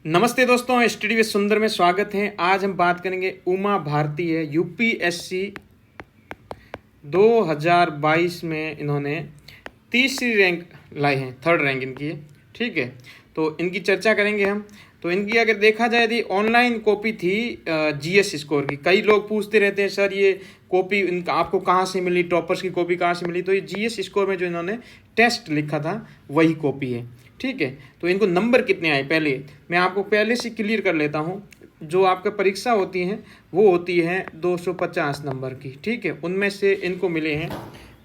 नमस्ते दोस्तों, study with सुंदर में स्वागत है। आज हम बात करेंगे उमा भारती है। यूपीएससी 2022 में इन्होंने तीसरी रैंक लाई है, थर्ड रैंक इनकी है। ठीक है, तो इनकी चर्चा करेंगे हम। तो इनकी अगर देखा जाए तो ऑनलाइन कॉपी थी जीएस स्कोर की। कई लोग पूछते रहते हैं सर ये कॉपी इनका आपको कहाँ से मिली, टॉपर्स की कॉपी कहाँ से मिली। तो ये जीएस स्कोर में जो इन्होंने टेस्ट लिखा था वही कॉपी है। ठीक है, तो इनको नंबर कितने आए पहले मैं आपको पहले से क्लियर कर लेता हूँ। जो आपका परीक्षा होती है वो होती है 250 नंबर की। ठीक है, उनमें से इनको मिले हैं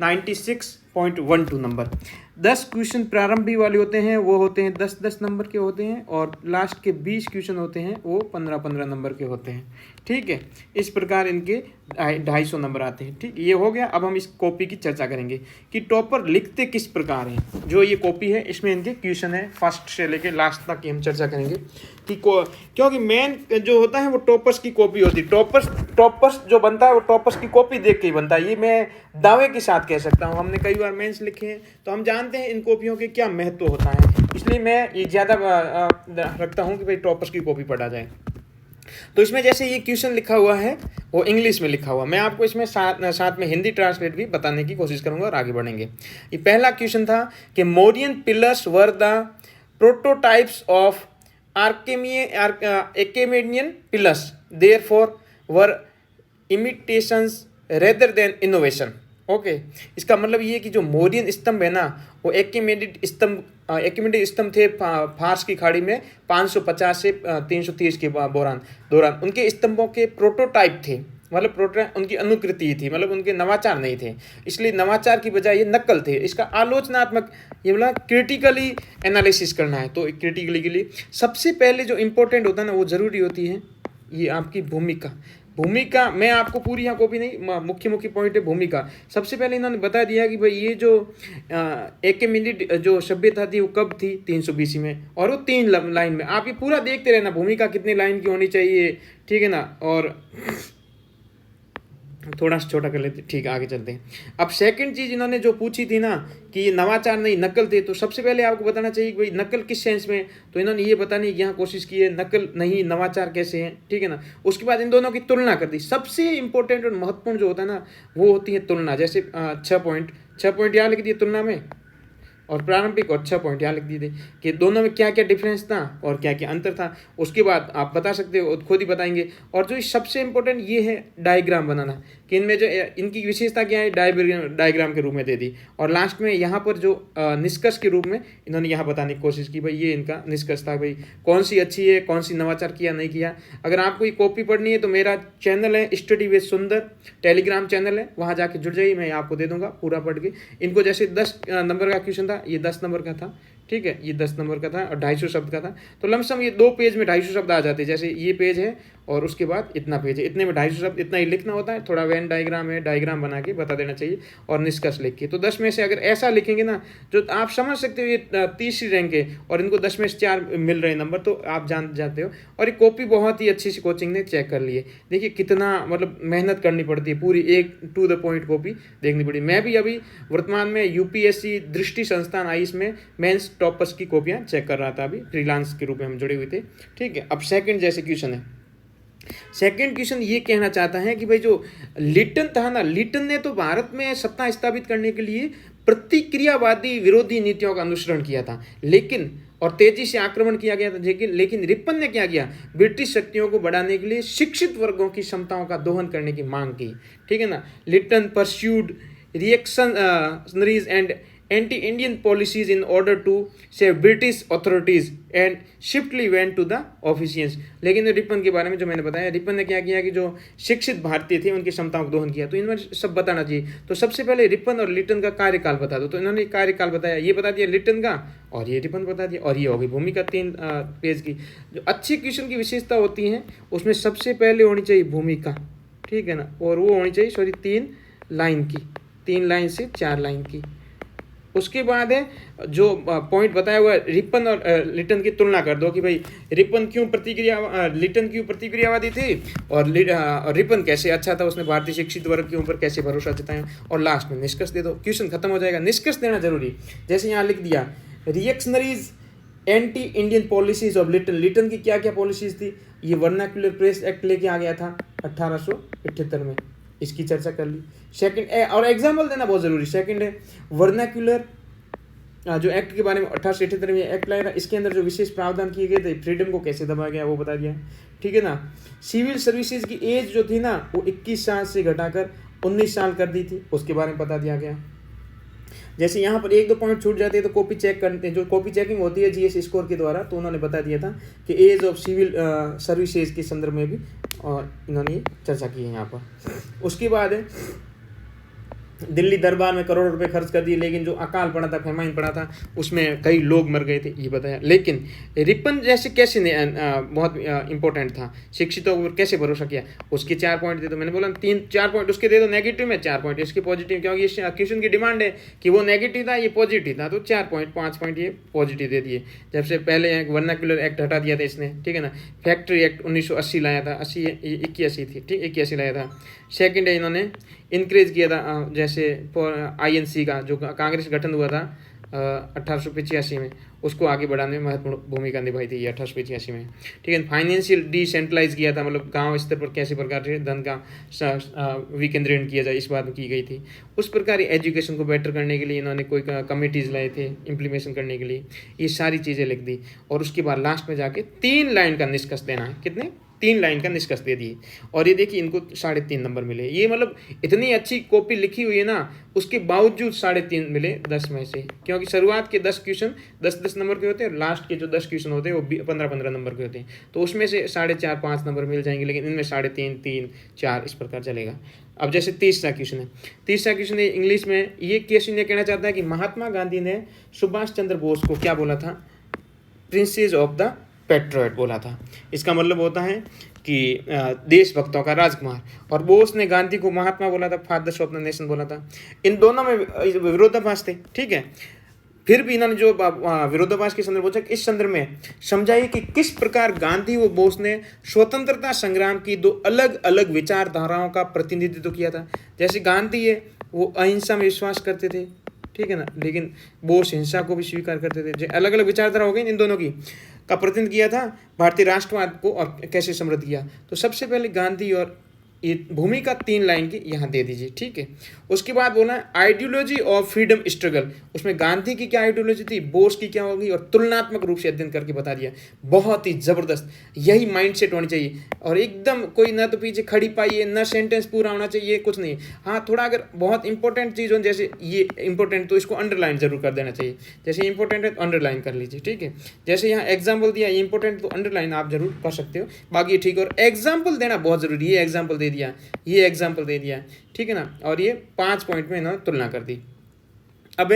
96.12 नंबर। 10 क्वेश्चन प्रारंभिक वाले होते हैं, वो होते हैं 10-10 नंबर के होते हैं, और लास्ट के 20 क्वेश्चन होते हैं वो 15-15 नंबर के होते हैं। ठीक है, इस प्रकार इनके 250 नंबर आते हैं। ठीक, ये हो गया। अब हम इस कॉपी की चर्चा करेंगे कि टॉपर लिखते किस प्रकार हैं। जो ये कॉपी है इसमें इनके क्वेश्चन है फर्स्ट से लेके लास्ट तक की हम चर्चा करेंगे कि क्योंकि मेन जो होता है वो टॉपर्स की कॉपी होती है। टॉपर्स जो बनता है वो टॉपर्स की कॉपी देख के ही बनता है, ये मैं दावे के साथ कह सकता हूँ। हमने कई बार मेंस लिखे हैं तो हम जानते हैं इन कॉपियों के क्या महत्व होता है, इसलिए मैं ये ज़्यादा रखता हूँ कि भाई टॉपर्स की कॉपी पढ़ा जाए। तो इसमें जैसे ये क्वेश्चन लिखा हुआ है वो इंग्लिश में लिखा हुआ, मैं आपको इसमें साथ में हिंदी ट्रांसलेट भी बताने की कोशिश करूंगा और आगे बढ़ेंगे। ये पहला क्वेश्चन था कि Mauryan pillars were the prototypes of Achaemenian pillars, therefore were imitations rather than innovation। Okay, इसका मतलब ये कि जो मोरियन स्तंभ है ना वो एक्मेनिड स्तंभ थे फारस की खाड़ी में 550 से 330 के दौरान उनके स्तंभों के प्रोटोटाइप थे, मतलब उनकी अनुकृति थी, मतलब उनके नवाचार नहीं थे। इसलिए नवाचार की बजाय ये नकल थे। इसका आलोचनात्मक ये मतलब क्रिटिकली एनालिसिस करना है। तो क्रिटिकली के लिए सबसे पहले जो इम्पोर्टेंट होता है ना वो ज़रूरी होती है ये आपकी भूमिका। मैं आपको पूरी यहाँ कॉपी नहीं, मुख्य पॉइंट है भूमिका। सबसे पहले इन्होंने बता दिया कि भाई ये जो एकेमेनिड जो सभ्यता थी वो कब थी 300 BC में, और वो 3 लाइन में। आप ये पूरा देखते रहना भूमिका कितने लाइन की होनी चाहिए। ठीक है ना, और थोड़ा सा छोटा कर लेते। ठीक है, आगे चलते हैं। अब सेकंड चीज़ इन्होंने जो पूछी थी ना कि ये नवाचार नहीं नकल थे, तो सबसे पहले आपको बताना चाहिए कि भाई नकल किस सेंस में। तो इन्होंने ये बताने की यहाँ कोशिश की है नकल नहीं नवाचार कैसे हैं। ठीक है ना, उसके बाद इन दोनों की तुलना कर दी। सबसे इंपॉर्टेंट और महत्वपूर्ण जो होता है ना वो होती है तुलना। जैसे 6 पॉइंट यहाँ लिख दिए तुलना में, और प्रारंभिक और 6 पॉइंट यहाँ लिख दिए थे कि दोनों में क्या क्या डिफरेंस था और क्या क्या अंतर था। उसके बाद आप बता सकते हो, खुद ही बताएंगे। और जो सबसे इम्पोर्टेंट ये है डायग्राम बनाना कि इनमें जो इनकी विशेषता क्या है डायग्राम के रूप में दे दी। और लास्ट में यहाँ पर जो निष्कर्ष के रूप में इन्होंने यहाँ बताने की कोशिश की भाई ये इनका निष्कर्ष था, भाई कौन सी अच्छी है, कौन सी नवाचार किया नहीं किया। अगर आपको ये कॉपी पढ़नी है तो मेरा चैनल है स्टडी विद सुंदर, टेलीग्राम चैनल है, वहाँ जाके जुड़ जाइए, मैं आपको दे दूंगा पूरा पढ़ के। इनको जैसे 10 नंबर का क्वेश्चन था, ये 10 नंबर का था। ठीक है, ये 10 नंबर का था और 250 शब्द का था। तो लमसम ये 2 पेज में 250 शब्द आ जाते हैं। जैसे ये पेज है और उसके बाद इतना पेज है, इतने में 250 शब्द इतना ही लिखना होता है। थोड़ा वेन डायग्राम है, डायग्राम बना के बता देना चाहिए और निष्कर्ष लिख के। तो 10 में से अगर ऐसा लिखेंगे ना जो आप समझ सकते हो ये तीसरी रैंक है और इनको 10 में से 4 मिल रहे नंबर, तो आप जान जाते हो। और ये कॉपी बहुत ही अच्छी सी कोचिंग ने चेक कर ली है। देखिए कितना मतलब मेहनत करनी पड़ती है, पूरी एक टू द पॉइंट कॉपी देखनी पड़ी। मैं भी अभी वर्तमान में यूपीएससी दृष्टि संस्थान आईएएस में मेंस टॉपर्स की कॉपियाँ चेक कर रहा था, अभी फ्रीलांस के रूप में हम जुड़े हुए थे। ठीक है, अब सेकंड जैसे क्वेश्चन है। सेकंड क्वेश्चन ये कहना चाहता है कि भाई जो लिटन था ना, लिटन ने तो भारत में सत्ता स्थापित करने के लिए प्रतिक्रियावादी विरोधी नीतियों का अनुसरण किया था, लेकिन और तेजी से आक्रमण किया गया था। लेकिन रिपन ने क्या किया, ब्रिटिश शक्तियों को बढ़ाने के लिए शिक्षित वर्गों की क्षमताओं का दोहन करने की मांग की। ठीक है ना, Lytton pursued reactionaries and anti-Indian policies in order to save British authorities and swiftly went to the officials। लेकिन रिपन के बारे में जो मैंने बताया, रिपन ने क्या किया कि जो शिक्षित भारतीय थे उनकी क्षमताओं को दोहन किया। तो इनमें सब बताना चाहिए। तो सबसे पहले रिपन और लिटन का कार्यकाल बता दो। तो इन्होंने कार्यकाल बताया, ये बता दिया लिटन का और ये रिपन बता दिया, और ये हो गई भूमिका 3 पेज की। जो अच्छे क्वेश्चन की विशेषता होती है उसमें सबसे पहले होनी चाहिए भूमिका। ठीक है ना, और वो होनी चाहिए 3 लाइन की, 3 लाइन से 4 लाइन की। उसके बाद है जो पॉइंट बताया हुआ रिपन और लिटन की तुलना कर दो कि भाई लिटन क्यों प्रतिक्रियावादी थे और रिपन कैसे अच्छा था, उसने भारतीय शिक्षित वर्ग के ऊपर कैसे भरोसा जताया। और लास्ट में निष्कर्ष दे दो, क्वेश्चन खत्म हो जाएगा। निष्कर्ष देना जरूरी। जैसे यहाँ लिख दिया reactionaries anti Indian policies of Lytton, Lytton की क्या क्या पॉलिसीज थी, ये वर्नाक्युलर प्रेस एक्ट लेके आ गया था 1878 में, इसकी चर्चा कर ली। सेकंड, और एग्जाम्पल देना बहुत जरूरी, सेकंड है वर्नाक्युलर जो एक्ट के बारे में 1878 में एक्ट लाया था, इसके अंदर जो विशेष प्रावधान किए गए थे, फ्रीडम को कैसे दबाया गया वो बता दिया, ठीक है ना। सिविल सर्विसेज की एज जो थी ना वो 21 साल से घटाकर 19 साल कर दी थी, उसके बारे में बता दिया गया। जैसे यहाँ पर एक दो पॉइंट छूट जाते हैं तो कॉपी चेक करते हैं, जो कॉपी चेकिंग होती है जीएस स्कोर के द्वारा, तो उन्होंने बता दिया था कि एज ऑफ सिविल सर्विसेज के संदर्भ में भी और इन्होंने चर्चा की है यहाँ पर। उसके बाद है दिल्ली दरबार में करोड़ों रुपए खर्च कर दिए, लेकिन जो अकाल पड़ा था, फेमाइन पड़ा था, उसमें कई लोग मर गए थे, ये बताया। लेकिन रिपन जैसे कैसे बहुत इंपॉर्टेंट था, शिक्षितों पर कैसे भरोसा किया, उसके 4 पॉइंट दे दो। मैंने बोला 3-4 पॉइंट उसके दे दो नेगेटिव में, 4 पॉइंट इसके पॉजिटिव, क्योंकि ये क्वेश्चन की डिमांड है कि वो नेगेटिव था ये पॉजिटिव था, तो 4 पॉइंट 5 पॉइंट ये पॉजिटिव दे दिए। जब से पहले वर्नाक्युलर एक्ट हटा दिया था इसने, ठीक है ना। फैक्ट्री एक्ट 1980 लाया था, 81 थी, ठीक, 81 लाया था। सेकेंड है इन्होंने इंक्रीज किया था, जैसे INC का जो कांग्रेस गठन हुआ था 1885 में, उसको आगे बढ़ाने में महत्वपूर्ण भूमिका निभाई थी ये 1885 में, ठीक है। फाइनेंशियल डिसेंट्रलाइज किया था, मतलब गांव स्तर पर कैसे प्रकार से धन का विकेंद्रीकरण किया जाए, इस बात में की गई थी। उस प्रकार एजुकेशन को बेटर करने के लिए इन्होंने कोई कमिटीज़ लाए थे इम्प्लीमेशन करने के लिए, ये सारी चीज़ें लिख दी। और उसके बाद लास्ट में जाके 3 लाइन का निष्कर्ष देना है, कितने 3 लाइन का निष्कर्ष दे दिए। और ये देखिए इनको 3.5 नंबर मिले, ये मतलब इतनी अच्छी कॉपी लिखी हुई है ना, उसके बावजूद 3.5 मिले 10 में से, क्योंकि शुरुआत के 10 क्वेश्चन 10-10 नंबर के होते हैं, और लास्ट के जो 10 क्वेश्चन होते हैं वो 15-15 नंबर के होते हैं, तो उसमें से 4.5-5 नंबर मिल जाएंगे, लेकिन इनमें 3.5, 3, 4 इस प्रकार चलेगा। अब जैसे तीसरा क्वेश्चन है, तीसरा क्वेश्चन है इंग्लिश में, ये क्वेश्चन ये कहना चाहता है कि महात्मा गांधी ने सुभाष चंद्र बोस को क्या बोला था, प्रिंसेस ऑफ द पेट्रोइट बोला था। इसका मतलब होता है कि देशभक्तों का राजकुमार, और बोस ने गांधी को महात्मा बोला था, फादर्स ऑफ द नेशन बोला था। इन दोनों में विरोधाभास थे, ठीक है। फिर भी इन्होंने जो विरोधाभास के संदर्भ पूछा, इस संदर्भ में समझाइए कि किस प्रकार गांधी व बोस ने स्वतंत्रता संग्राम की 2 अलग अलग विचारधाराओं का प्रतिनिधित्व किया था। जैसे गांधी है वो अहिंसा में विश्वास करते थे, ठीक है ना, लेकिन बोस हिंसा को भी स्वीकार करते थे। अलग अलग विचारधारा हो गई इन दोनों की, का प्रतिनिधित्व किया था भारतीय राष्ट्रवाद को और कैसे समृद्ध किया। तो सबसे पहले गांधी और ये भूमिका 3 लाइन की यहाँ दे दीजिए, ठीक है। उसके बाद बोला आइडियोलॉजी ऑफ फ्रीडम स्ट्रगल, उसमें गांधी की क्या आइडियोलॉजी थी, बोस की क्या होगी, और तुलनात्मक रूप से अध्ययन करके बता दिया। बहुत ही जबरदस्त, यही माइंडसेट होनी चाहिए, और एकदम कोई ना तो पीछे खड़ी पाई है, ना सेंटेंस पूरा होना चाहिए, कुछ नहीं। हाँ, थोड़ा अगर बहुत इंपॉर्टेंट चीज़ हो, जैसे ये इंपॉर्टेंट, तो इसको अंडरलाइन जरूर कर देना चाहिए। जैसे इंपॉर्टेंट है तो अंडरलाइन कर लीजिए, ठीक है। जैसे यहाँ एग्जाम्पल दिया, इंपॉर्टेंट तो अंडरलाइन आप जरूर कर सकते हो, बाकी ठीक है। और एग्जाम्पल देना बहुत जरूरी है, एग्जाम्पल दे दिया, ये एग्जाम्पल दे दिया, ठीक है ना, और ये 5 पॉइंट में इन्होंने तुलना कर दी। अब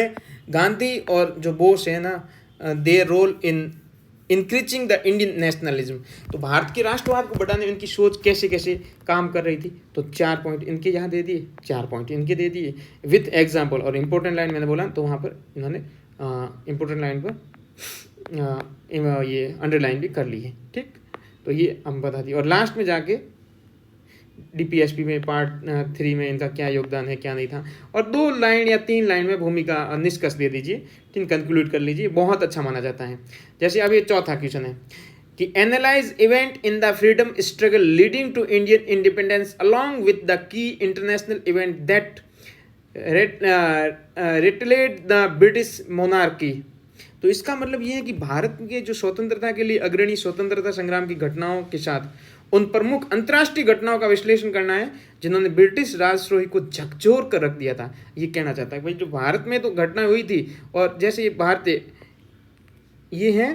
गांधी और जो बोस है ना, their role in increasing the Indian nationalism, तो भारत के राष्ट्रवाद को बढ़ाने में इनकी सोच कैसे कैसे काम कर रही थी, तो 4 पॉइंट इनके यहाँ दे दिए, 4 पॉइंट इनके दे दिए विथ एग्जाम्पल। और इम्पोर्टेंट लाइन मैंने बोला तो वहाँ पर इन्होंने इम्पोर्टेंट लाइन पर ये अंडरलाइन भी कर ली है, ठीक। तो ये हम बता दिए, और लास्ट में जाके DPSP में पार्ट 3 में इनका क्या योगदान है क्या नहीं था, और 2 लाइन या 3 लाइन में भूमिका निष्कर्ष दे दीजिए, ठीक, कंक्लूड कर लीजिए, बहुत अच्छा माना जाता है। जैसे अब ये चौथा क्वेश्चन है कि analyse event in the freedom struggle leading to Indian independence along with the key international event that retaliate the British monarchy. तो इसका मतलब ये है कि भारत के जो स्वतंत्रता के लिए अग्रणी स्वतंत्रता संग्राम की घटनाओं के साथ उन प्रमुख अंतर्राष्ट्रीय घटनाओं का विश्लेषण करना है जिन्होंने ब्रिटिश राजद्रोही को झकझोर कर रख दिया था। ये कहना चाहता है भाई, जो भारत में तो घटना हुई थी, और जैसे ये भारतीय, ये है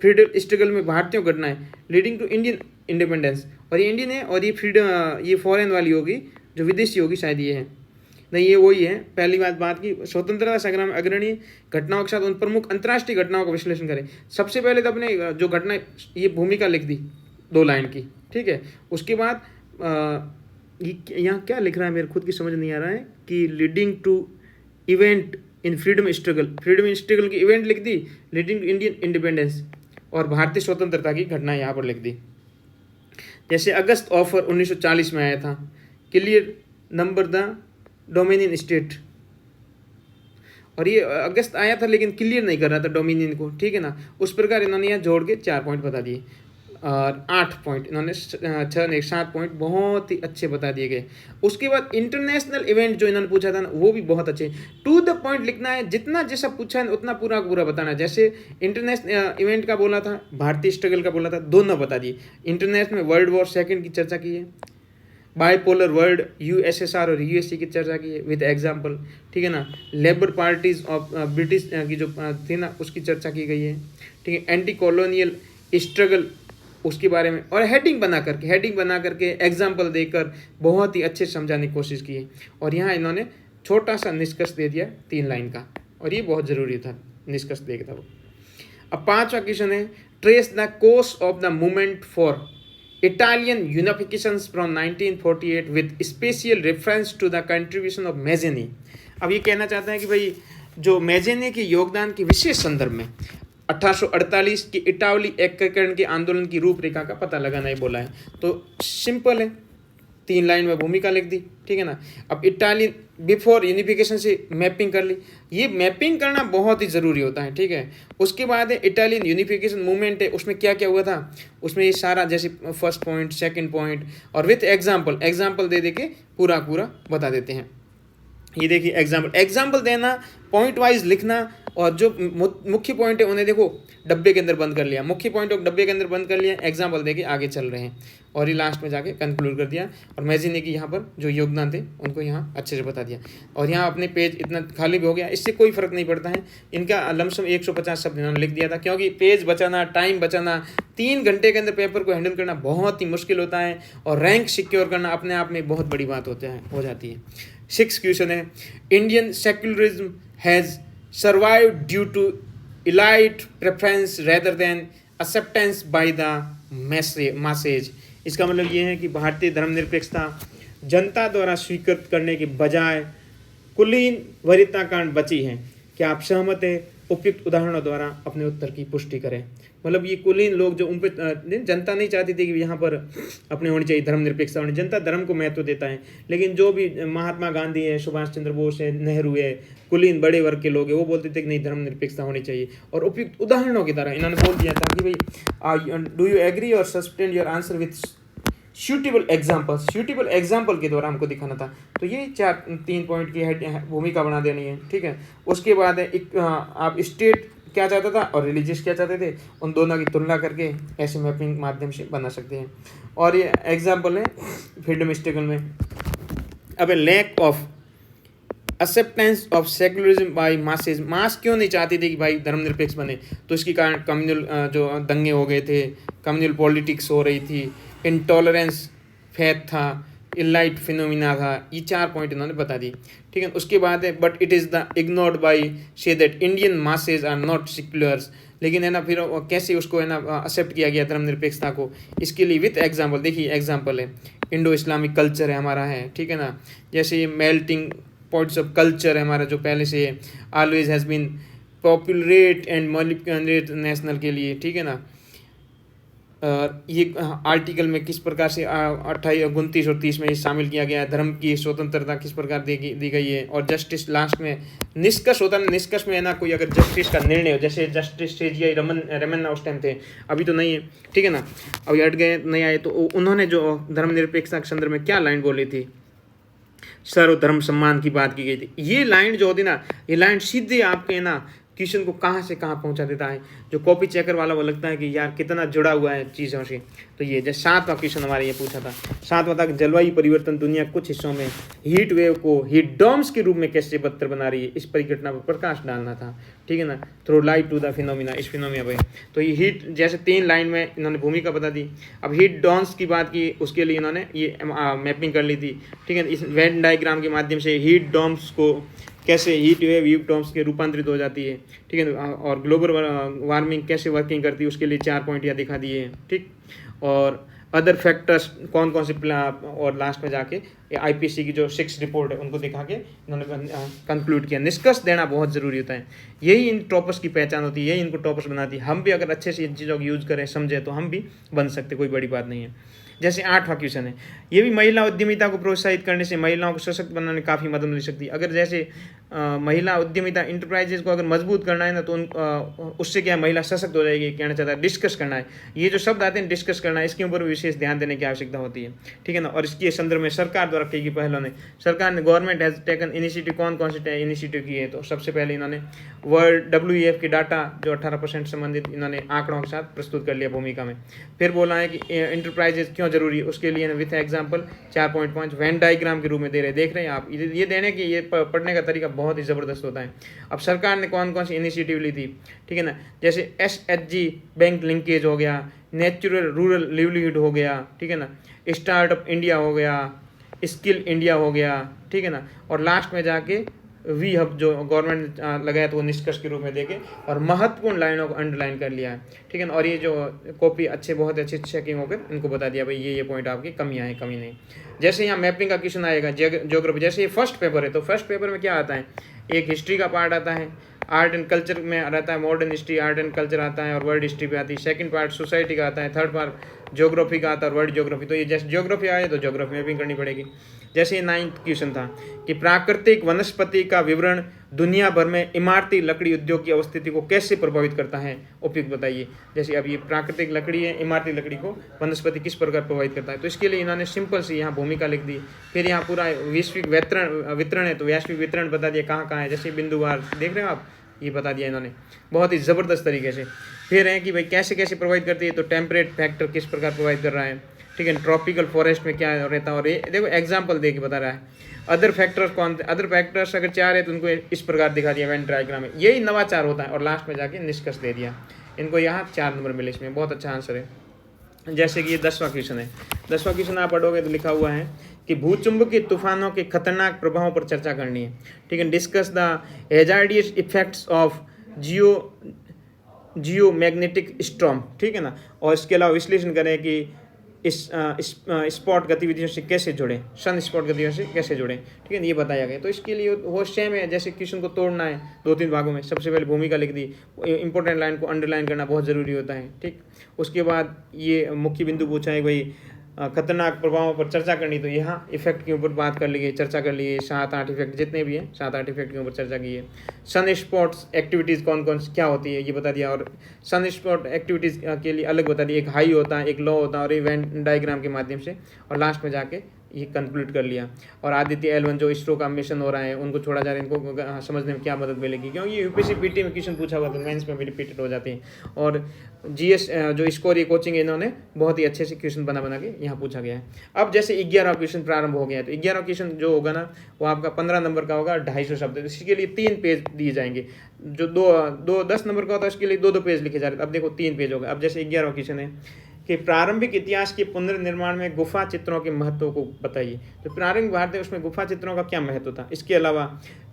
फ्रीडम स्ट्रगल में भारतीयों घटनाएं लीडिंग टू इंडियन इंडिपेंडेंस, और ये इंडियन है, और ये फ्रीडम ये फॉरेन वाली होगी, जो विदेशी होगी शायद ये है, नहीं ये वही है। पहली बात की स्वतंत्रता संग्राम में अग्रणी घटनाओं के साथ उन प्रमुख अंतर्राष्ट्रीय घटनाओं का विश्लेषण करें। सबसे पहले तो अपने जो घटना, ये भूमिका लिख दी 2 लाइन की, ठीक है। उसके बाद यहाँ क्या लिख रहा है मेरे खुद की समझ नहीं आ रहा है, कि leading to event in freedom struggle की इवेंट लिख दी, लीडिंग टू इंडियन इंडिपेंडेंस, और भारतीय स्वतंत्रता की घटना यहाँ पर लिख दी। जैसे अगस्त ऑफर 1940 में आया था, clear number the dominion state, और ये अगस्त आया था लेकिन क्लियर नहीं कर रहा था डोमिनियन को, ठीक है ना। उस प्रकार इन्होंने यहाँ जोड़ के 4 पॉइंट बता दिए और 8 पॉइंट इन्होंने 7 पॉइंट बहुत ही अच्छे बता दिए गए। उसके बाद इंटरनेशनल इवेंट जो इन्होंने पूछा था ना वो भी बहुत अच्छे, टू द पॉइंट लिखना है, जितना जैसा पूछा है उतना पूरा पूरा बताना है। जैसे इंटरनेशनल इवेंट का बोला था, भारतीय स्ट्रगल का बोला था, दोनों बता दिए। इंटरनेशनल में वर्ल्ड वॉर सेकेंड की चर्चा की है, बाइपोलर वर्ल्ड यूएसएसआर और यूएससी की चर्चा की है विद एग्जाम्पल, ठीक है ना। लेबर पार्टीज ऑफ ब्रिटिश की जो थी ना उसकी चर्चा की गई है, ठीक है। एंटी कॉलोनियल स्ट्रगल उसके बारे में, और हेडिंग बना करके एग्जाम्पल देकर बहुत ही अच्छे समझाने की कोशिश की है। और यहाँ इन्होंने छोटा सा निष्कर्ष दे दिया 3 लाइन का, और ये बहुत ज़रूरी था निष्कर्ष देखता वो। अब 5वां क्वेश्चन है, trace the course of the movement for Italian unifications from 1948 with special reference to the contribution of Mazzini। अब ये कहना चाहता है कि भाई जो मैजेनी के योगदान के विशेष संदर्भ में 1848 की इटावली एकीकरण के आंदोलन की रूपरेखा का पता लगाना ही बोला है। तो सिंपल है, 3 लाइन में भूमिका लिख दी, ठीक है ना। अब इटालियन बिफोर यूनिफिकेशन से मैपिंग कर ली, ये मैपिंग करना बहुत ही ज़रूरी होता है, ठीक है। उसके बाद है इटालियन यूनिफिकेशन मूवमेंट है, उसमें क्या क्या हुआ था, उसमें ये सारा जैसे फर्स्ट पॉइंट, सेकंड पॉइंट और विथ एग्जाम्पल दे के पूरा बता देते हैं। ये देखिए एग्जाम्पल देना, पॉइंट वाइज लिखना, और जो मुख्य पॉइंट है उन्हें देखो डब्बे के अंदर बंद कर लिया, मुख्य पॉइंट को डब्बे के अंदर बंद कर लिया, एग्जाम्पल देके आगे चल रहे हैं, और ये लास्ट में जाके कंक्लूड कर दिया। और मैजिनी की यहाँ पर जो योगदान थे उनको यहाँ अच्छे से बता दिया। और यहाँ अपने पेज इतना खाली भी हो गया, इससे कोई फर्क नहीं पड़ता है। इनका लमसम 150 शब्द इन्होंने लिख दिया था, क्योंकि पेज बचाना, टाइम बचाना, 3 घंटे के अंदर पेपर को हैंडल करना बहुत ही मुश्किल होता है, और रैंक सिक्योर करना अपने आप में बहुत बड़ी बात हो जाती है। 6 क्वेश्चन है, Indian secularism has survived due to elite preference rather than acceptance by the masses। इसका मतलब ये है कि भारतीय धर्मनिरपेक्षता जनता द्वारा स्वीकृत करने के बजाय कुलीन वरीयता कारण बची है। क्या आप सहमत हैं? उपयुक्त उदाहरणों द्वारा अपने उत्तर की पुष्टि करें। मतलब ये कुलीन लोग जो उन पर जनता नहीं चाहती थी कि यहाँ पर अपने होनी चाहिए धर्मनिरपेक्षता होनी, जनता धर्म को महत्व देता है। लेकिन जो भी महात्मा गांधी है, सुभाष चंद्र बोस है, नेहरू है, कुलीन बड़े वर्ग के लोग हैं, वो बोलते थे कि नहीं धर्मनिरपेक्षता होनी चाहिए। और उपयुक्त उदाहरणों की तरह इन्होंने बोल दिया था कि भाई डू यू एग्री और sustain your answer with suitable example के द्वारा हमको दिखाना था। तो ये 3 पॉइंट की भूमिका बना देनी है, ठीक है। उसके बाद है आप स्टेट क्या चाहता था और रिलीजियस क्या चाहते थे, उन दोनों की तुलना करके ऐसे मैपिंग माध्यम से बना सकते हैं। और ये एग्जाम्पल है फ्रीडम स्ट्रगल में। अब lack of acceptance of secularism by masses, mass क्यों नहीं चाहती थी कि भाई धर्मनिरपेक्ष बने, तो इसके कारण कम्युनल जो दंगे हो गए थे, कम्युनल पॉलिटिक्स हो रही थी, इंटॉलरेंस फेथ था, इलाइट फिनोमिना था। ये 4 पॉइंट इन्होंने बता दी, ठीक है। उसके बाद है but it is the ignored by say that Indian masses are not seculars. लेकिन है ना फिर कैसे उसको है ना एक्सेप्ट किया गया धर्मनिरपेक्षता को, इसके लिए विथ एग्जाम्पल देखिए। एग्जाम्पल है इंडो इस्लामिक कल्चर है हमारा, है ठीक है ना। जैसे ये मेल्टिंग पॉइंट्स ऑफ कल्चर है हमारा जो पहले से है, always has been populate and multiple national के लिए, ठीक है ना। ये आर्टिकल में किस प्रकार से 28, 29 और 30 में ये शामिल किया गया है, धर्म की स्वतंत्रता किस प्रकार दी गई है। और जस्टिस लास्ट में निष्कर्ष होता है, निष्कर्ष में है ना कोई अगर जस्टिस का निर्णय हो, जैसे जस्टिस जी रमन्ना उस टाइम थे, अभी तो नहीं है, ठीक है ना, अभी हट गए नहीं आए, तो उन्होंने जो धर्मनिरपेक्षता के संदर्भ में क्या लाइन बोली थी, सर्वधर्म सम्मान की बात की गई थी। ये लाइन जो होती ना, ये लाइन सीधे आपके ना क्वेश्चन को कहाँ से कहाँ पहुँचा देता है। जो कॉपी चेकर वाला वो लगता है कि यार कितना जुड़ा हुआ है चीज़ों से। तो ये जैसे 7वां क्वेश्चन हमारे ये पूछा था, 7वां था जलवायु परिवर्तन दुनिया कुछ हिस्सों में हीट वेव को हीट डोम्स के रूप में कैसे बदतर बना रही है, इस परिघटना पर प्रकाश डालना था, ठीक है ना। Throw light to the phenomena, इस फिनोमिना पर। तो ये हीट जैसे 3 लाइन में इन्होंने भूमिका बता दी। अब हीट डोम्स की बात की, उसके लिए इन्होंने ये मैपिंग कर ली थी, ठीक है। इस वेन डायग्राम के माध्यम से हीट डोम्स को कैसे हीट वेव हीट डोम्स के रूपांतरित हो जाती है, ठीक है। और ग्लोबल वार्मिंग कैसे वर्किंग करती है, उसके लिए 4 पॉइंट यहाँ दिखा दिए हैं, ठीक। और अदर फैक्टर्स कौन कौन से और लास्ट में जाके IPC की जो 6 रिपोर्ट है उनको दिखा के इन्होंने कंक्लूड किया। निष्कर्ष देना बहुत ज़रूरी होता है, यही इन टॉपर्स की पहचान होती है, यही इनको टॉपर्स बनाती है। हम भी अगर अच्छे से इन चीज़ों को यूज़ करें, समझें, तो हम भी बन सकते, कोई बड़ी बात नहीं है। जैसे 8वां क्वेश्चन है, ये भी महिला उद्यमिता को प्रोत्साहित करने से महिलाओं को सशक्त बनाने में काफ़ी मदद मिल सकती है। अगर जैसे महिला उद्यमिता इंटरप्राइजेज को अगर मजबूत करना है ना, तो उससे क्या महिला सशक्त हो जाएगी, कहना चाहता है। डिस्कस करना है, ये जो शब्द आते हैं डिस्कस करना है, इसके ऊपर विशेष ध्यान देने की आवश्यकता होती है, ठीक है ना। और इसके संदर्भ में सरकार द्वारा कई पहलों ने, सरकार ने, गवर्नमेंट हैज़ टेकन इनिशिएटिव, कौन कौन से इनिशिएटिव किए हैं, तो सबसे पहले इन्होंने वर्ल्ड WEF की डाटा जो 18% संबंधित इन्होंने आंकड़ों के साथ प्रस्तुत कर लिया भूमिका में। फिर बोला है कि इंटरप्राइजेज क्यों जरूरी है, उसके लिए with example 4 point Venn diagram के रूप में दे रहे हैं। देख रहे हैं आप, ये देने की, ये पढ़ने का तरीका बहुत ही ज़बरदस्त होता है। अब सरकार ने कौन कौन सी इनिशिएटिव ली थी, ठीक है ना, जैसे SHG बैंक लिंकेज हो गया, नेचुरल रूरल लिवलीहुड हो गया, ठीक है ना, स्टार्टअप इंडिया हो गया, स्किल इंडिया हो गया, ठीक है ना, और लास्ट में जाके वी हब जो गवर्नमेंट ने लगाया तो वो निष्कर्ष के रूप में देके और महत्वपूर्ण लाइनों को अंडरलाइन कर लिया है, ठीक है ना। और ये जो कॉपी बहुत अच्छी चेकिंग होकर इनको बता दिया भाई ये पॉइंट आपकी कमियाँ हैं, कमी नहीं। जैसे यहाँ मैपिंग का क्वेश्चन आएगा, ज्योग्राफी, जैसे ये फर्स्ट पेपर है, तो फर्स्ट पेपर में क्या आता है, एक हिस्ट्री का पार्ट आता है, आर्ट एंड कल्चर में रहता है, modern history, art and culture आता है और वर्ल्ड हिस्ट्री पे आती है। सेकंड पार्ट सोसाइटी का आता है, थर्ड पार्ट ज्योग्राफी का आता है और वर्ल्ड ज्योग्राफी। तो ये जैसे ज्योग्राफी आए तो ज्योग्राफी मैपिंग करनी पड़ेगी। जैसे 9th क्वेश्चन था कि प्राकृतिक वनस्पति का विवरण दुनिया भर में इमारती लकड़ी उद्योग की अवस्थिति को कैसे प्रभावित करता है, उपयुक्त बताइए। जैसे अब ये प्राकृतिक लकड़ी है, इमारती लकड़ी को वनस्पति किस प्रकार प्रभावित करता है, तो इसके लिए इन्होंने सिंपल सी यहाँ भूमिका लिख दी। फिर यहाँ पूरा वैश्विक वितरण है, तो वैश्विक वितरण बता दिया कहाँ कहाँ है, जैसे बिंदुवार देख रहे हो आप, ये बता दिया इन्होंने बहुत ही ज़बरदस्त तरीके से। फिर है कि भाई कैसे कैसे प्रभावित करती है, तो टेम्परेट फैक्टर किस प्रकार प्रभावित कर रहा है, ठीक है, ट्रॉपिकल फॉरेस्ट में क्या रहता है, और ये देखो एग्जांपल दे के बता रहा है। अदर फैक्टर्स कौन थे, अदर फैक्टर्स अगर 4 है तो उनको इस प्रकार दिखा दिया वेन डायग्राम में, यही नवाचार होता है। और लास्ट में जाके निष्कर्ष दे दिया, इनको यहाँ 4 नंबर मिले, इसमें बहुत अच्छा आंसर है। जैसे कि ये 10वां क्वेश्चन है, 10वां क्वेश्चन आप पढ़ोगे तो लिखा हुआ है कि भूचुंबकीय तूफानों के खतरनाक प्रभावों पर चर्चा करनी है, ठीक है। Discuss the hazardous effects of geomagnetic storm, ठीक है ना। और इसके अलावा विश्लेषण करें कि इस स्पॉट गतिविधियों से कैसे जुड़े, सन स्पॉट गतिविधियों से कैसे जुड़े, ठीक है, ये बताया गया। तो इसके लिए वो सेम है, जैसे क्वेश्चन को तोड़ना है 2-3 भागों में। सबसे पहले भूमिका लिख दी, इंपॉर्टेंट लाइन को अंडरलाइन करना बहुत ज़रूरी होता है, ठीक। उसके बाद ये मुख्य बिंदु पूछा है भाई खतरनाक प्रभावों पर चर्चा करनी, तो यहाँ इफेक्ट के ऊपर बात कर ली, चर्चा कर ली, 7-8 इफेक्ट जितने भी हैं, 7-8 इफेक्ट के ऊपर चर्चा की है। सन स्पॉट्स एक्टिविटीज़ कौन कौन क्या होती है ये बता दिया, और सन स्पॉट एक्टिविटीज़ के लिए अलग बता दिया, एक हाई होता है, एक लो होता है, और इवेंट डायग्राम के माध्यम से, और लास्ट में जाके ये कंक्लूड कर लिया। और आदित्य L1 जो इसरो का मिशन हो रहा है उनको छोड़ा जा रहा है, इनको समझने में क्या मदद मिलेगी, क्योंकि UPSC PT में क्वेश्चन पूछा हुआ तो मेंस में भी रिपीटेड हो जाते हैं। और GS जो स्कोर ये कोचिंग इन्होंने बहुत ही अच्छे से क्वेश्चन बना के यहाँ पूछा गया है। अब जैसे 11वां क्वेश्चन प्रारंभ हो गया है, तो 11वां क्वेश्चन जो होगा ना वो आपका 15 नंबर का होगा, 250 शब्द। तो इसके लिए 3 पेज दिए जाएंगे, जो 10 नंबर का होता है उसके लिए 2-2 पेज लिखे जा रहे हैं। अब देखो 3 पेज होगा। अब जैसे 11वां क्वेश्चन है कि प्रारंभिक इतिहास के पुनर्निर्माण में गुफा चित्रों के महत्व को बताइए। तो प्रारंभिक भारत में उसमें गुफा चित्रों का क्या महत्व था। इसके अलावा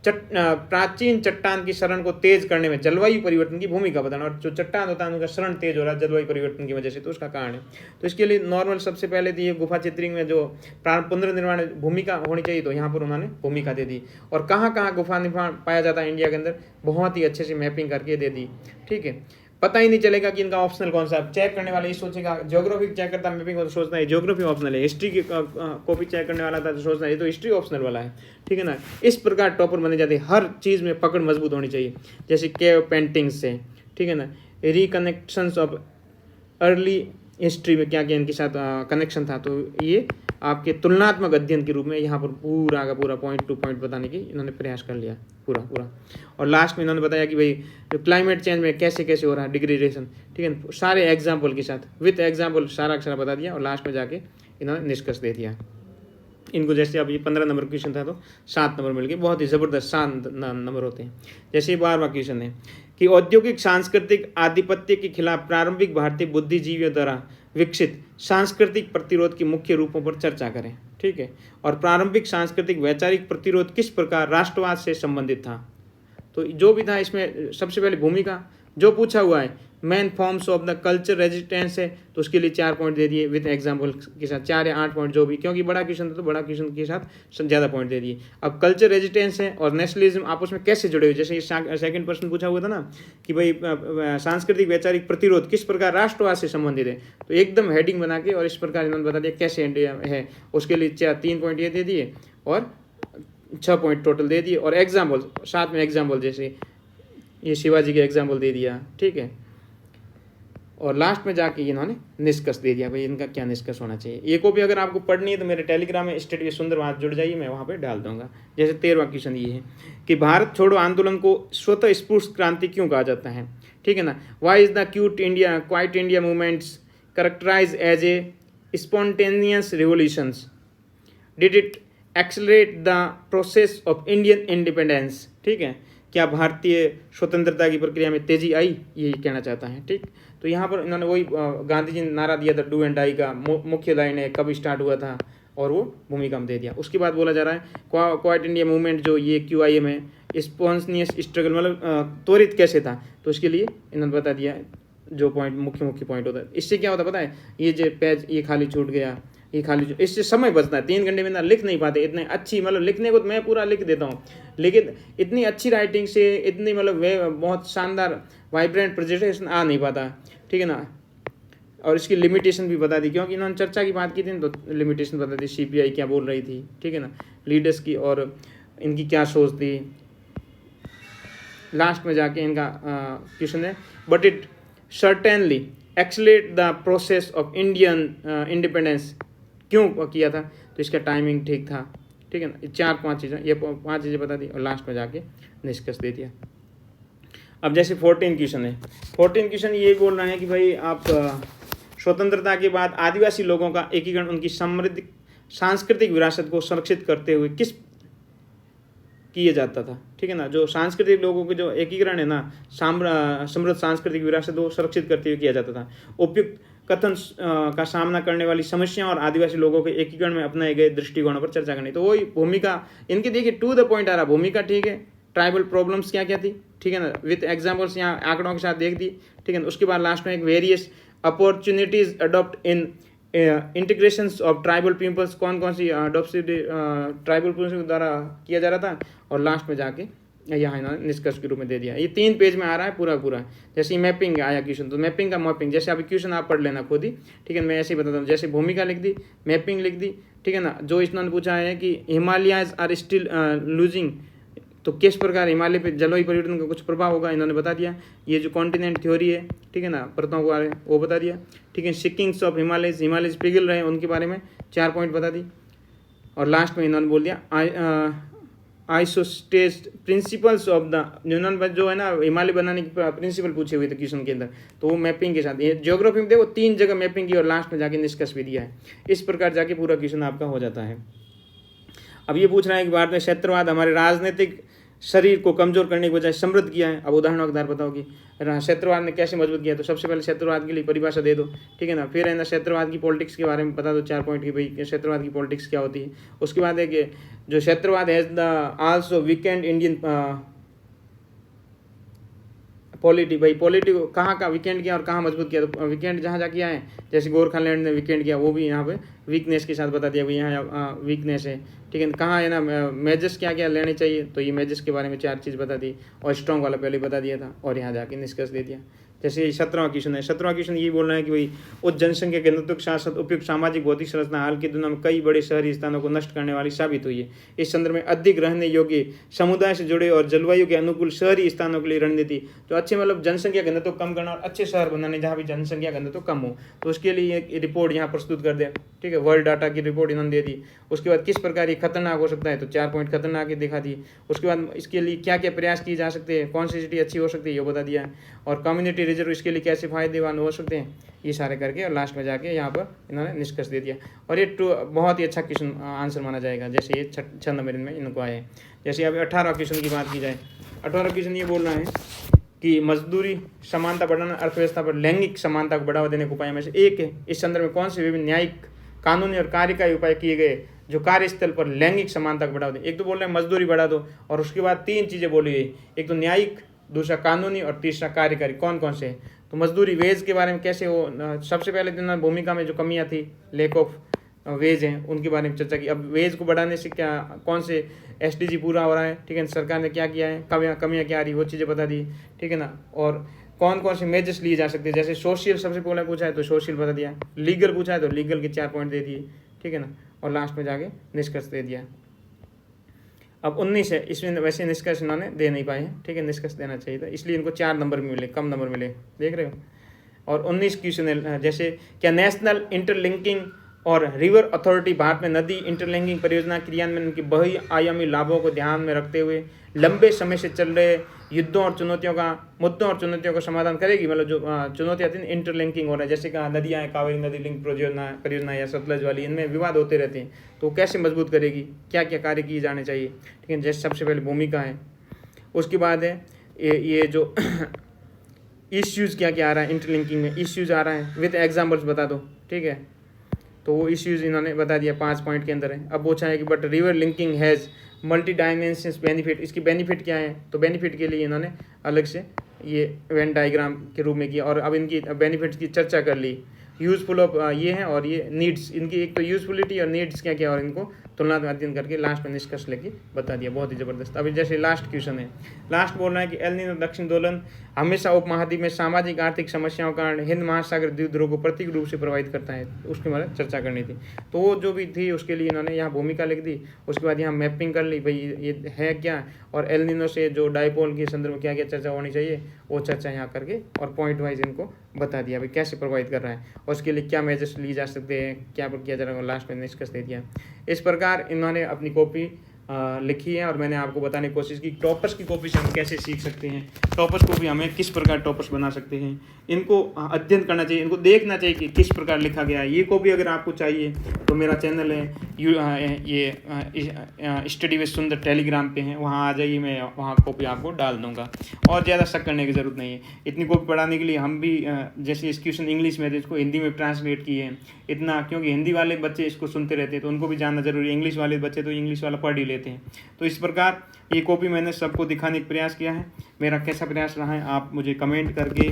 प्राचीन चट्टान की शरण को तेज करने में जलवायु परिवर्तन की भूमिका बताना, और जो चट्टान होता है उनका शरण तेज हो रहा है जलवायु परिवर्तन की वजह से, तो उसका कारण है। तो इसके लिए नॉर्मल सबसे पहले तो ये गुफा चित्रिंग में जो पुनर्निर्माण भूमिका होनी चाहिए, तो यहाँ पर उन्होंने भूमिका दे दी। और कहाँ कहाँ गुफा निर्माण पाया जाता है इंडिया के अंदर, बहुत ही अच्छे से मैपिंग करके दे दी, ठीक है। पता ही नहीं चलेगा कि इनका ऑप्शनल कौन सा है। चेक करने वाला ये सोचेगा ज्योग्राफी चेक करता है मैपिंग को, तो सोचना है ज्योग्राफी ऑप्शनल है। हिस्ट्री की कॉपी चेक करने वाला था तो सोचना है ये तो हिस्ट्री ऑप्शनल वाला है, ठीक है ना। इस प्रकार टॉपर बने जाते हैं। हर चीज़ में पकड़ मजबूत होनी चाहिए। जैसे केव पेंटिंग्स से, ठीक है ना, रिकनेक्शंस ऑफ अर्ली हिस्ट्री में क्या क्या इनके साथ कनेक्शन था, तो ये आपके तुलनात्मक अध्ययन के रूप में यहाँ पर पूरा का पूरा पॉइंट टू पॉइंट बताने की इन्होंने प्रयास कर लिया पूरा। और लास्ट में इन्होंने बताया कि भाई जो क्लाइमेट चेंज में कैसे कैसे हो रहा है डिग्रेडेशन, ठीक है, सारे एग्जाम्पल के साथ विथ एग्जाम्पल सारा अक्षर बता दिया, और लास्ट में जाके इन्होंने निष्कर्ष दे दिया इनको। जैसे अब ये 15 नंबर क्वेश्चन था तो 7 नंबर मिल गए, बहुत ही ज़बरदस्त 7 नंबर होते हैं। जैसे 12वां क्वेश्चन है कि औद्योगिक सांस्कृतिक आधिपत्य के खिलाफ प्रारंभिक भारतीय बुद्धिजीवियों द्वारा विकसित सांस्कृतिक प्रतिरोध के मुख्य रूपों पर चर्चा करें, ठीक है। और प्रारंभिक सांस्कृतिक वैचारिक प्रतिरोध किस प्रकार राष्ट्रवाद से संबंधित था। तो जो भी था इसमें सबसे पहले भूमिका जो पूछा हुआ है main forms of the culture resistance है तो उसके लिए 4 पॉइंट दे दिए विद एग्जाम्पल के साथ, 4 या 8 पॉइंट जो भी, क्योंकि बड़ा क्वेश्चन था तो बड़ा क्वेश्चन के साथ ज़्यादा पॉइंट दे दिए। अब कल्चर रेजिस्टेंस है और नेशनलिज्म आपस में कैसे जुड़े हुए, जैसे सेकंड प्रश्न पूछा हुआ था ना कि भाई सांस्कृतिक वैचारिक प्रतिरोध किस प्रकार राष्ट्रवाद से संबंधित है, तो एकदम हेडिंग बना के और इस प्रकार इन्होंने बता दिया कैसे है, उसके लिए 3 पॉइंट ये दे दिए और 6 पॉइंट टोटल दे दिए, और एग्जाम्पल साथ में एग्जाम्पल जैसे ये शिवाजी के एग्जाम्पल दे दिया, ठीक है। और लास्ट में जाके इन्होंने निष्कर्ष दे दिया, भाई इनका क्या निष्कर्ष होना चाहिए। ये कॉपी अगर आपको पढ़नी है तो मेरे टेलीग्राम में स्टडी सुंदर वहाँ जुड़ जाइए, मैं वहाँ पे डाल दूंगा। जैसे 13वां क्वेश्चन ये है कि भारत छोड़ो आंदोलन को स्वतः स्फूर्त क्रांति क्यों कहा जाता है, ठीक है ना। Why is the Quit India movements characterize as a spontaneous revolutions, did it accelerate the process of Indian independence, ठीक है। क्या भारतीय स्वतंत्रता की प्रक्रिया में तेजी आई, यही कहना चाहता है, ठीक। तो यहाँ पर इन्होंने वही गांधी जी ने नारा दिया था डू एंड डाई का, मुख्य लाइन है कब स्टार्ट हुआ था और वो भूमिका में दे दिया। उसके बाद बोला जा रहा है क्वाइट इंडिया मूवमेंट जो ये QIM है स्पॉन्टेनियस स्ट्रगल मतलब त्वरित कैसे था, तो उसके लिए इन्होंने बता दिया जो पॉइंट मुख्य पॉइंट होता है। इससे क्या होता है पता है, ये जो पेज ये खाली छूट गया, ये खाली, इससे समय बचता है। 3 घंटे में ना लिख नहीं पाते, इतने अच्छी मतलब लिखने को तो मैं पूरा लिख देता हूँ, लेकिन इतनी अच्छी राइटिंग से इतनी मतलब बहुत शानदार वाइब्रेंट प्रेजेंटेशन आ नहीं पाता, ठीक है ना। और इसकी लिमिटेशन भी बता दी, क्योंकि इन्होंने चर्चा की बात की थी तो लिमिटेशन बता दी, CPI क्या बोल रही थी, ठीक है ना, लीडर्स की और इनकी क्या सोच थी। लास्ट में जाके इनका क्वेश्चन है but it certainly accelerate the process of Indian independence, क्यों किया था, तो इसका टाइमिंग ठीक था, ठीक है ना। 4-5 चीज़ें, ये 5 चीज़ें बता दी और लास्ट में जाके निष्कर्ष दे दिया। अब जैसे 14 क्वेश्चन है, 14 क्वेश्चन ये बोल रहे हैं कि भाई आप स्वतंत्रता के बाद आदिवासी लोगों का एकीकरण उनकी समृद्ध सांस्कृतिक विरासत को संरक्षित करते हुए किस किया जाता था, ठीक है ना। जो सांस्कृतिक लोगों के जो एकीकरण है ना, समृद्ध सांस्कृतिक विरासत को सुरक्षित करते हुए किया जाता था। उपयुक्त कथन का सामना करने वाली समस्याओं और आदिवासी लोगों के एकीकरण में अपनाए गए दृष्टिकोणों पर चर्चा करनी। तो वही भूमिका इनकी देखिए टू द पॉइंट आ रहा, भूमिका ठीक है, ट्राइबल प्रॉब्लम्स क्या क्या थी, ठीक है ना, विथ एग्जाम्पल्स यहाँ आंकड़ों के साथ देख दी, ठीक है ना। उसके बाद लास्ट में एक various opportunities adopt in integrations of tribal peoples, कौन कौन सी अडॉप्शन ट्राइबल पीपल्स के द्वारा किया जा रहा था, और लास्ट में जाके यहाँ इन्होंने निष्कर्ष के रूप में दे दिया। ये 3 पेज में आ रहा है पूरा। जैसे मैपिंग आया क्वेश्चन, तो मैपिंग का मैपिंग जैसे अभी क्वेश्चन आप पढ़ लेना खुद ही, ठीक है। मैं ऐसे ही बताता हूँ, जैसे भूमिका लिख दी, मैपिंग लिख दी, ठीक है ना। जो इन्होंने पूछा है कि हिमालयाज आर स्टिल लूजिंग, तो किस प्रकार हिमालय पे जलवायु परिवर्तन का कुछ प्रभाव होगा, इन्होंने बता दिया। ये जो कॉन्टिनेंट थ्योरी है, ठीक है ना, परतों के बारे में वो बता दिया, ठीक है। सिकिंग्स ऑफ हिमालयज पिघल रहे हैं उनके बारे में 4 पॉइंट बता दी, और लास्ट में इन्होंने बोल दिया आइसोस्टेज प्रिंसिपल्स ऑफ द, इन्होंने जो है ना हिमालय बनाने की प्रिंसिपल पूछे हुए थे क्वेश्चन के अंदर, तो वो मैपिंग के साथ, ये ज्योग्राफी में देखो 3 जगह मैपिंग की और लास्ट में जाके निष्कर्ष भी दिया है। इस प्रकार जाके पूरा क्वेश्चन आपका हो जाता है। अब ये पूछ रहा है कि भारत में क्षेत्रवाद हमारे राजनीतिक शरीर को कमजोर करने के बजाय समृद्ध किया है। अब उदाहरणों के आधार बताओ कि क्षेत्रवाद ने कैसे मजबूत किया, तो सबसे पहले क्षेत्रवाद के लिए परिभाषा दे दो, ठीक है ना। फिर है ना क्षेत्रवाद की पॉलिटिक्स के बारे में बता दो 4 पॉइंट की, भाई क्षेत्रवाद की पॉलिटिक्स क्या होती है। उसके बाद है कि जो क्षेत्रवाद has the also weekend Indian polity, भाई पॉलिटी को कहाँ का वीकेंड किया और कहाँ मजबूत किया, तो वीकेंड जहाँ जा किया है, जैसे गोरखालैंड ने वीकेंड किया, वो भी यहाँ पे वीकनेस के साथ बता दिया, भाई यहाँ वीकनेस है, ठीक है। कहाँ है ना मेजर्स क्या क्या लेने चाहिए, तो ये मेजर्स के बारे में 4 चीज़ बता दी, और स्ट्रॉन्ग वाला पहले बता दिया था, और यहाँ जाके निष्कर्ष दे दिया। जैसे 17वां क्वेश्चन है, 17वां क्वेश्चन ये बोल रहा है कि भाई उच्च जनसंख्या के घनत्व के साथ साथ उपयुक्त सामाजिक भौतिक संरचना हाल की दुनिया में कई बड़े शहरी स्थानों को नष्ट करने वाली साबित हुई है। इस संदर्भ में अधिक रहने योग्य समुदाय से जुड़े और जलवायु के अनुकूल शहरी स्थानों के लिए रणनीति, तो अच्छे मतलब जनसंख्या घनत्व कम करना और अच्छे शहर बनाने जहाँ भी जनसंख्या घनत्व कम हो, तो उसके लिए एक रिपोर्ट यहाँ प्रस्तुत कर दिया, ठीक है। वर्ल्ड डाटा की रिपोर्ट इन्होंने दे दी। उसके बाद किस प्रकार ये खतरनाक हो सकता है, तो 4 पॉइंट खतरनाक ही दिखा दी। उसके बाद इसके लिए क्या क्या प्रयास किए जा सकते हैं, कौन सी सिटी अच्छी हो सकती है, ये बता दिया, और कम्युनिटी रिजर्व इसके लिए कैसे फायदेमंद हो सकते हैं, ये सारे करके, और लास्ट में जाके यहाँ पर इन्होंने निष्कर्ष दे दिया। और ये बहुत ही अच्छा क्वेश्चन आंसर माना जाएगा, जैसे ये 6 नंबर में इनको आए हैं। जैसे अभी 18वां क्वेश्चन की बात की जाए, 18वां क्वेश्चन ये बोल रहा है कि मजदूरी समानता बढ़ाना अर्थव्यवस्था पर लैंगिक समानता को बढ़ावा देने के उपाय में से एक है। इस संदर्भ में कौन से विभिन्न न्यायिक, कानूनी और कार्यकारी उपाय किए गए जो कार्यस्थल पर लैंगिक समानता को बढ़ावा दें। एक तो बोल रहे हैं मजदूरी बढ़ा दो, और उसके बाद 3 चीज़ें बोली गई, एक तो न्यायिक, दूसरा कानूनी और तीसरा कार्यकारी। कौन कौन से, तो मजदूरी वेज के बारे में कैसे हो, सबसे पहले तो भूमिका में जो कमियां थी, लेक ऑफ वेज हैं, उनके बारे में चर्चा की। अब वेज को बढ़ाने से क्या कौन से SDG पूरा हो रहा है, ठीक है, सरकार ने क्या किया है, कमियाँ क्या आ रही, वो चीज़ें बता दी, ठीक है ना। और कौन कौन से मेजर्स लिए जा सकते हैं, जैसे सोशल सबसे पहले पूछा है तो सोशल बता दिया, लीगल पूछा है तो लीगल के 4 पॉइंट दे दिए, ठीक है ना, और लास्ट में जाके निष्कर्ष दे दिया। अब 19 है, इसमें वैसे निष्कर्ष इन्होंने दे नहीं पाए हैं, ठीक है, निष्कर्ष देना चाहिए था, इसलिए इनको 4 नंबर मिले, कम नंबर मिले, देख रहे हो। और 19 क्वेश्चन है, जैसे क्या नेशनल इंटरलिंकिंग और रिवर अथॉरिटी भारत में नदी इंटरलिंकिंग परियोजना क्रियान्वयन की बहुआयामी लाभों को ध्यान में रखते हुए लंबे समय से चल रहे मुद्दों और चुनौतियों का समाधान करेगी। मतलब जो चुनौतियाँ थी, इंटरलिंकिंग हो रहा है, जैसे कहा नदियाँ हैं, कावेरी नदी लिंक परियोजना या सतलज वाली, इनमें विवाद होते रहते हैं, तो कैसे मजबूत करेगी, क्या क्या कार्य किए जाने चाहिए, ठीक है। जैसे सबसे पहले भूमिका है, उसके बाद है ये जो इश्यूज़ क्या क्या आ रहा है, इंटरलिंकिंग में इश्यूज़ आ रहा है, विद एग्जाम्पल्स बता दो, ठीक है। तो वो इश्यूज़ इन्होंने बता दिया, 5 पॉइंट के अंदर है। अब पूछा है कि but river linking has multi dimensions benefit, इसकी बेनिफिट क्या है, तो बेनिफिट के लिए इन्होंने अलग से ये वेन डायग्राम के रूप में किया, और अब इनकी बेनिफिट्स की चर्चा कर ली। यूज़फुल ऑफ ये हैं, और ये नीड्स, इनकी एक तो यूज़फुलिटी और नीड्स क्या क्या, और इनको तुलनात्मक अध्ययन करके लास्ट में निष्कर्ष लेके बता दिया, बहुत ही ज़बरदस्त। अभी जैसे लास्ट क्वेश्चन है, लास्ट बोल रहा है कि एल नीनो दक्षिण दोलन हमेशा उपमहाद्वीप में सामाजिक आर्थिक समस्याओं के कारण हिंद महासागर द्वीप ध्रुव को प्रतीक रूप से प्रभावित करता है, उसके बारे में चर्चा करनी थी। तो वो जो भी थी उसके लिए इन्होंने यहाँ भूमिका लिख दी, उसके बाद यहाँ मैपिंग कर ली, भाई ये है क्या, और एल नीनो से जो डायपोल के संदर्भ में क्या क्या चर्चा होनी चाहिए, वो चर्चा यहाँ करके और पॉइंट वाइज इनको बता दिया भाई कैसे प्रभावित कर रहा है, और उसके लिए क्या मेजर्स लिए जा सकते हैं, क्या किया जा रहा है, लास्ट में निष्कर्ष दे दिया। इस प्रकार इन्होंने अपनी कॉपी लिखी है, और मैंने आपको बताने की कोशिश की टॉपर्स की कॉपी से हम कैसे सीख सकते हैं, टॉपर्स को भी हमें किस प्रकार टॉपर्स बना सकते हैं, इनको अध्ययन करना चाहिए, इनको देखना चाहिए कि किस प्रकार लिखा गया है। ये कॉपी अगर आपको चाहिए तो मेरा चैनल है ये स्टडी विद सुंदर टेलीग्राम पे है, वहाँ आ जाइए, मैं वहाँ कॉपी आपको डाल दूँगा, और ज़्यादा शक करने की ज़रूरत नहीं है। इतनी कॉपी पढ़ाने के लिए हम भी जैसे इस क्वेश्चन इंग्लिश में थे, इसको हिंदी में ट्रांसलेट किए हैं इतना, क्योंकि हिंदी वाले बच्चे इसको सुनते रहते हैं तो उनको भी जानना जरूरी है, इंग्लिश वाले बच्चे तो इंग्लिश वाला पढ़ ही लेते हैं। तो इस प्रकार ये कॉपी मैंने सबको दिखाने का प्रयास किया है। मेरा कैसा प्रयास रहा है आप मुझे कमेंट करके,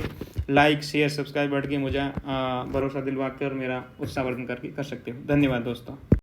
लाइक शेयर सब्सक्राइब बढ़ के मुझे भरोसा दिलवा कर मेरा उत्साहवर्धन करके कर सकते हो। धन्यवाद दोस्तों।